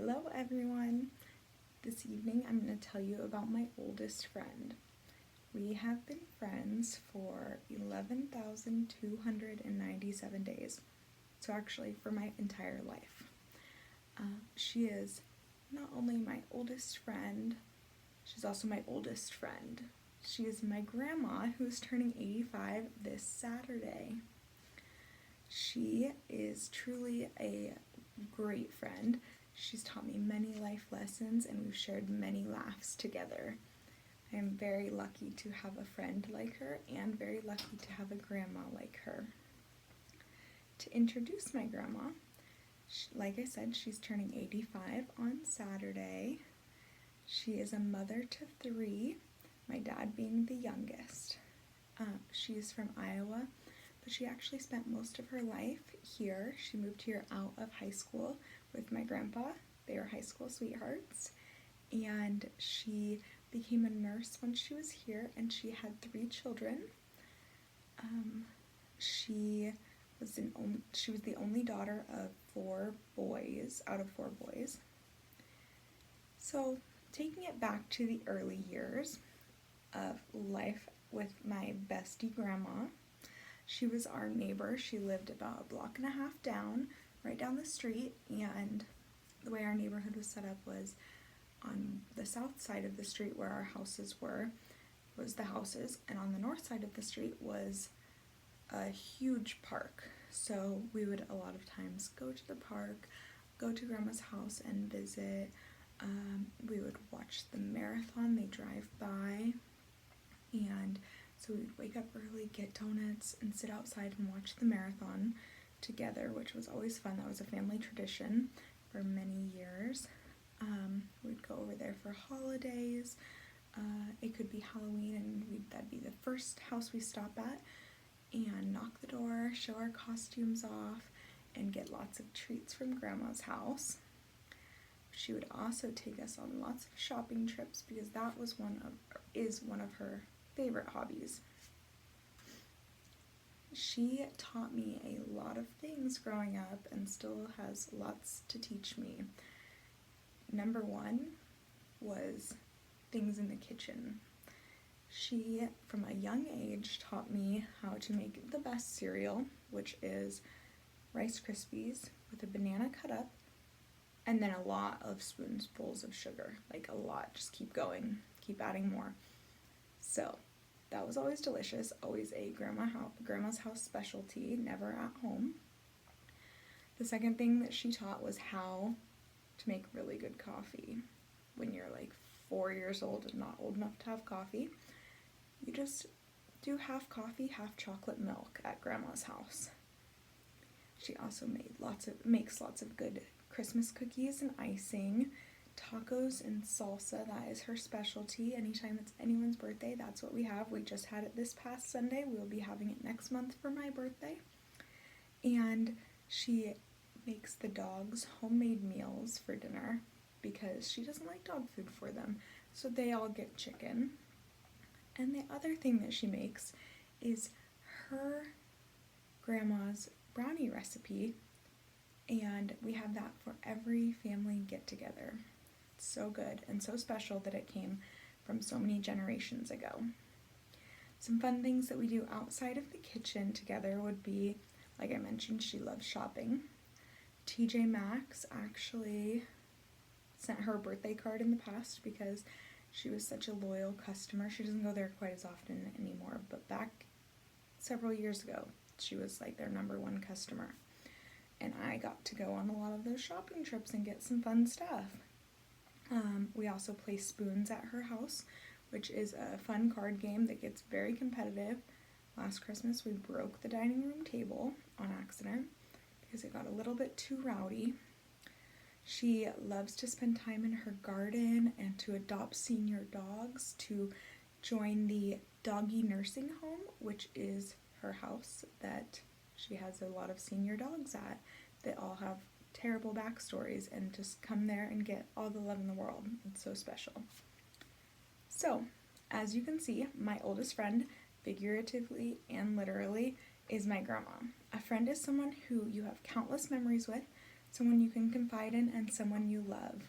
Hello everyone! This evening I'm going to tell you about my oldest friend. We have been friends for 11,297 days, so actually for my entire life. She is not only my oldest friend, she's also my oldest friend. She is my grandma who is turning 85 this Saturday. She is truly a great friend. She's taught me many life lessons and we've shared many laughs together. I am very lucky to have a friend like her and very lucky to have a grandma like her. To introduce my grandma, like I said, she's turning 85 on Saturday. She is a mother to 3, my dad being the youngest. She is from Iowa, but she actually spent most of her life here. She moved here out of high school with my grandpa. They were high school sweethearts, and she became a nurse when she was here, and she had 3 children. She was the only daughter of 4 boys, out of 4 boys. So taking it back to the early years of life with my bestie grandma, she was our neighbor. She lived about a block and a half down, right down the street, and the way our neighborhood was set up was on the south side of the street where our houses was the houses, and on the north side of the street was a huge park. So we would a lot of times go to the park, go to grandma's house and visit. We would watch the marathon, they drive by, and so we'd wake up early, get donuts, and sit outside and watch the marathon together, which was always fun. That was a family tradition for many years. We'd go over there for holidays. It could be Halloween, and that'd be the first house we stop at and knock the door, show our costumes off, and get lots of treats from grandma's house. She would also take us on lots of shopping trips because that is one of her favorite hobbies. She taught me a lot of things growing up and still has lots to teach me. Number 1 was things in the kitchen. She, from a young age, taught me how to make the best cereal, which is Rice Krispies with a banana cut up, and then a lot of spoonfuls of sugar, like a lot, just keep going, keep adding more. So that was always delicious, always a grandma's house specialty, never at home. The second thing that she taught was how to make really good coffee. When you're like 4 years old and not old enough to have coffee, you just do half coffee, half chocolate milk at grandma's house. She also makes lots of good Christmas cookies and icing, tacos and salsa. That is her specialty. Anytime it's anyone's birthday, that's what we have. We just had it this past Sunday. We'll be having it next month for my birthday. And she makes the dogs homemade meals for dinner because she doesn't like dog food for them, so they all get chicken. And the other thing that she makes is her grandma's brownie recipe, and we have that for every family get-together. It's so good and so special that it came from so many generations ago. Some fun things that we do outside of the kitchen together would be, like I mentioned, she loves shopping. TJ Maxx actually sent her a birthday card in the past because she was such a loyal customer. She doesn't go there quite as often anymore, but back several years ago, she was like their number 1 customer. And I got to go on a lot of those shopping trips and get some fun stuff. We also play spoons at her house, which is a fun card game that gets very competitive. Last Christmas, we broke the dining room table on accident because it got a little bit too rowdy. She loves to spend time in her garden and to adopt senior dogs, to join the doggy nursing home, which is her house that she has a lot of senior dogs at that all have terrible backstories, and just come there and get all the love in the world. It's so special. So, as you can see, my oldest friend, figuratively and literally, is my grandma. A friend is someone who you have countless memories with, someone you can confide in, and someone you love.